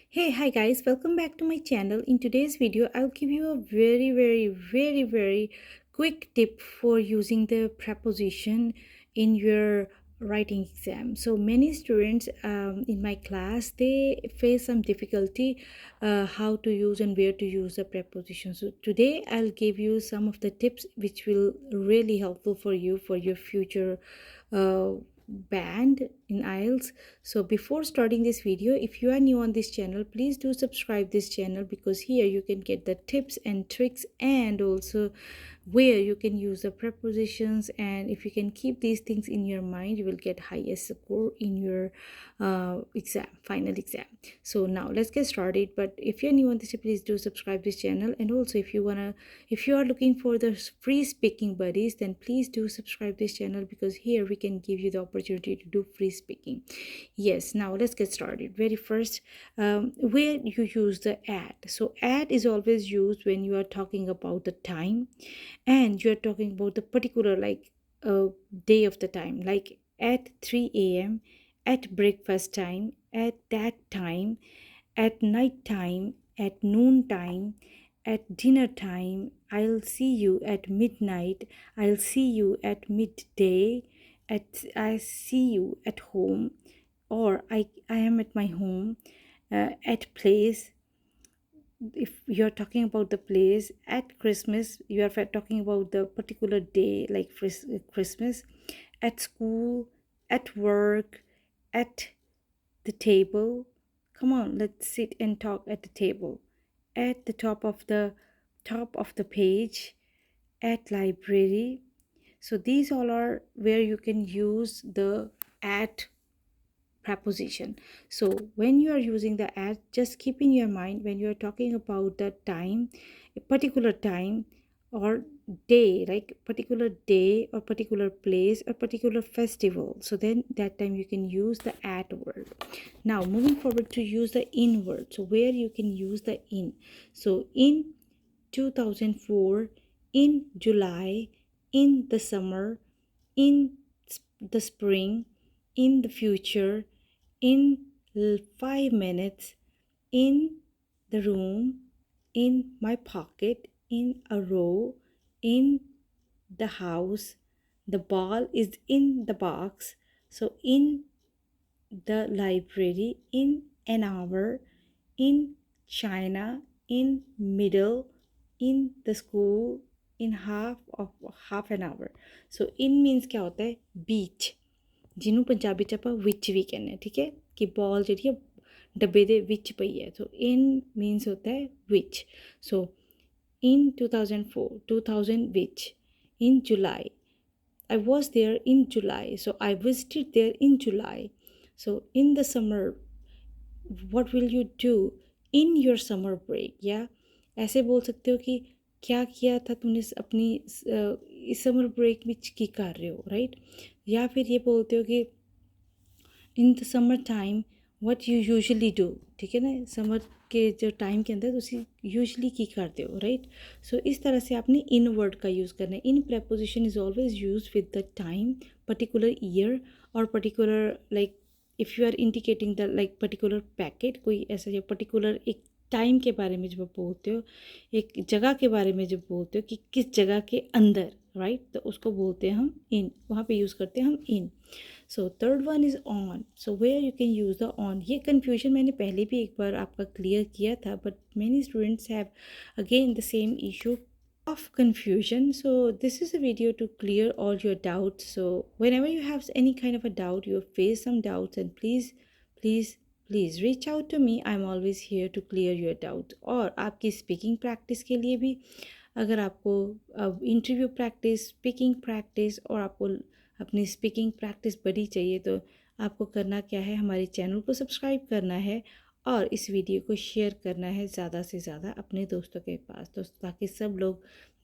Hey, hi guys, welcome back to my channel. In today's video, I'll give you a very quick tip for using the preposition in your writing exam. So many students in my class, they face some difficulty how to use and where to use the preposition. So today I'll give you some of the tips which will really helpful for you for your future uh, band in IELTS. So before starting this video, if you are new on this channel, please do subscribe this channel because here you can get the tips and tricks and also where you can use the prepositions, and if you can keep these things in your mind, you will get highest score in your final exam. So now let's get started. But if you're new on this, please do subscribe this channel, and also if you are looking for the free speaking buddies, then please do subscribe this channel because here we can give you the opportunity to do free speaking. Yes, now let's get started. Very first, where you use the at. So at is always used when you are talking about the time and you're talking about the particular day of the time, like at 3 a.m., at breakfast time, at that time, at night time, at noon time, at dinner time, I'll see you at midnight, I'll see you at midday, at I see you at home, or I am at my home, at place. If you're talking about the place at Christmas, you are talking about the particular day like Christmas. At school, at work, at the table. Come on, let's sit and talk at the table. At the top of the page, at library. So these all are where you can use the at preposition. So when you are using the at, just keep in your mind when you are talking about the time, a particular time or day, like particular day or particular place or particular festival, so then that time you can use the at word. Now moving forward to use the in word, so where you can use the in. So in 2004, in July, in the summer, in the spring, in the future, in 5 minutes, in the room, in my pocket, in a row, in the house, the ball is in the box. So in the library, in an hour, in China, in middle, in the school, in half an hour. So in means क्या होता है बीच, ਜਿਹਨੂੰ ਪੰਜਾਬੀ ਚ ਆਪਾਂ ਵਿੱਚ ਵੀ ਕਹਿੰਦੇ ਹਾਂ, ਠੀਕ ਹੈ ਕਿ ਬਾਲ ਜਿਹੜੀ ਹੈ ਡੱਬੇ ਦੇ ਵਿੱਚ ਪਈ ਹੈ। ਸੋ ਇਨ ਮੀਨਸ ਹੁੰਦਾ ਹੈ ਵਿੱਚ। ਸੋ in 2004, 2000 which, in July, I was there in July, so I visited there in July. So in the summer, what will you do in your summer break? या ऐसे बोल सकते हो कि क्या किया था तुमने अपनी इस समर ब्रेक में की कर रहे हो, राइट? या फिर ये बोलते हो कि in the summer time what you usually do, ठीक है ना, समर के जो टाइम के अंदर उसी यूजुअली की करते हो, राइट? सो इस तरह से आपने इन वर्ड का यूज़ करना है। In preposition is always use with the time, particular year और particular like if you are indicating the like particular packet, कोई ऐसा जो पर्टिकुलर एक टाइम के बारे में जब आप बोलते हो, एक जगह के बारे में जब बोलते हो कि किस जगह के अंदर, राइट, तो उसको बोलते हैं हम इन, वहाँ पे यूज़ करते हैं हम in. So third one is on. So where you can use the on. ये कन्फ्यूजन मैंने पहले भी एक बार आपका क्लियर किया था, but many students have again the same issue of confusion. So this is a video to clear all your doubts. So whenever you have any kind of a doubt, you face some doubts, and please reach out to me. I'm always here to clear your doubts. और आपकी speaking practice के लिए भी, अगर आपको interview practice, speaking practice और आपको अपनी स्पीकिंग प्रैक्टिस बढ़ी चाहिए, तो आपको करना क्या है, हमारे चैनल को सब्सक्राइब करना है और इस वीडियो को शेयर करना है ज़्यादा से ज़्यादा अपने दोस्तों के पास, तो ताकि सब लोग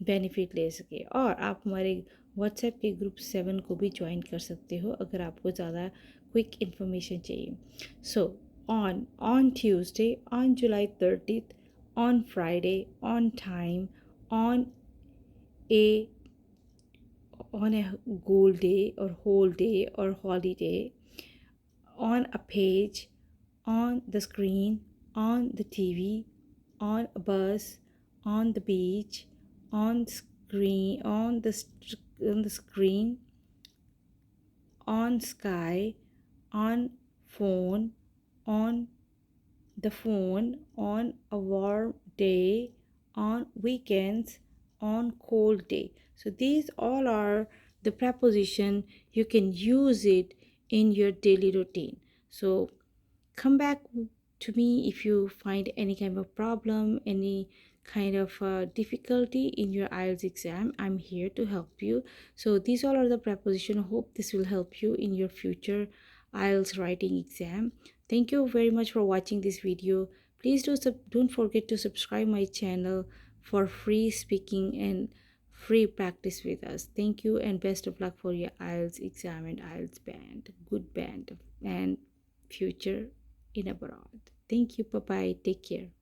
बेनिफिट ले सके। और आप हमारे व्हाट्सएप के ग्रुप 7 को भी ज्वाइन कर सकते हो अगर आपको ज़्यादा क्विक इन्फॉर्मेशन चाहिए। So on Tuesday, on July 30th, on Friday, on time, on a on a goal day or whole day or holiday, on a page, on the screen, on the TV, on a bus, on the beach, on screen, on the screen, on sky, on phone, on the phone, on a warm day, on weekends, on cold day. So these all are the preposition. You can use it in your daily routine. So come back to me if you find any kind of problem, any kind of difficulty in your IELTS exam. I'm here to help you. So these all are the preposition. Hope this will help you in your future IELTS writing exam. Thank you very much for watching this video. Please don't forget to subscribe my channel for free speaking and free practice with us. Thank you and best of luck for your IELTS exam and IELTS band. Good band and future in abroad. Thank you. Bye bye. Take care.